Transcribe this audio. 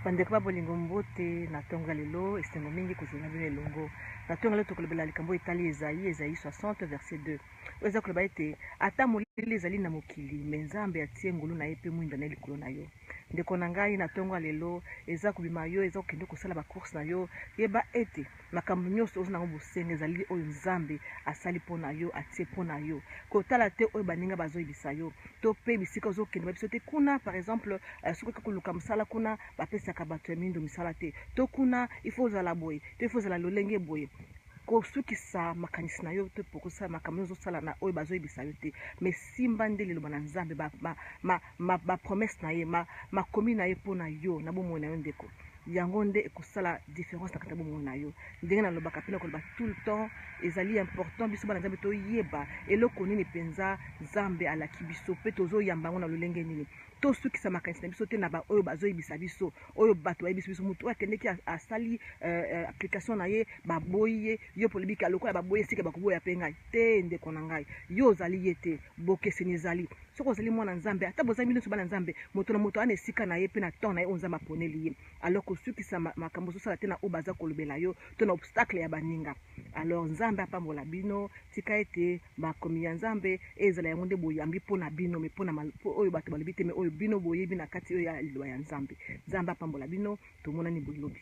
Bandeko ba bolingo mbote na tonga lelo esengo mingi kozela bino elongo na tonga lelo tokolobela likambo etali Esaïe 60 verset 2 oza koloba ete ata molili ezali na mokili me Nzambe atie ngolu na ye mpe mwinda na ye likolo na yo. Ndeko na ngai na tonga lelo eza kobima yo, eza kokende kosala bacourse na yo, yeba ete makambo nyonso oza nango bosenga ezali oyo Nzambe asali mpo na yo, atie mpo na yo. Kotala te oyo baninga bazoyebisa yo to mpe bisika ozokende babiso te kuna. Par exemple soki koluka mosala kuna bapesaka bato ya mindo misala te, to kuna ifo ozala boye to ifo ozala lolenge boye. Kosukisa makanisi na yo to pokosala makambo ozosala na oyo bazoyebisa yo te, me simba nde liloba na Nzambe bapromese na ye makomi na ye mpo na yo na bomoi na yo ndeko. Yango nde ekosala différence na kati ya bomoi na yo. Ndenge nalobaka mpe nakoloba tout le temps ezali important biso bana Nzambe toyeba eloko nini mpenza Nzambe alaki biso mpe tozoyamba yango na lolenge nini. Tosukisa makanisi na biso te na oyo bazoyebisa biso, oyo bato bayebisa biso. Mutu akendeki asali application na ye baboyi ye yo polibika lokola baboyi esika bakoboya mpe ngai te. Ndeko na ngai yo ozali ye te, bokeseni ezali. Soki ozali mwana Nzambe ata bozali bino bana Nzambe, moto na moto ana esika na ye mpe na temps na ye oyo Nzambe aponeli ye. Alors kosukisa makambo ozosala te na oyo baza kolobela yo to na obstacle ya baninga. Alors Nzambe apambola bino, tika ete makomi ya Nzambe ezala yango nde boyambi mpo na bino, me mpo na oyo bato balobi te, me oyo bino boyebi na kati oyo ya liloba ya Nzambe. Nzambe apambola bino, tomonani bolobi.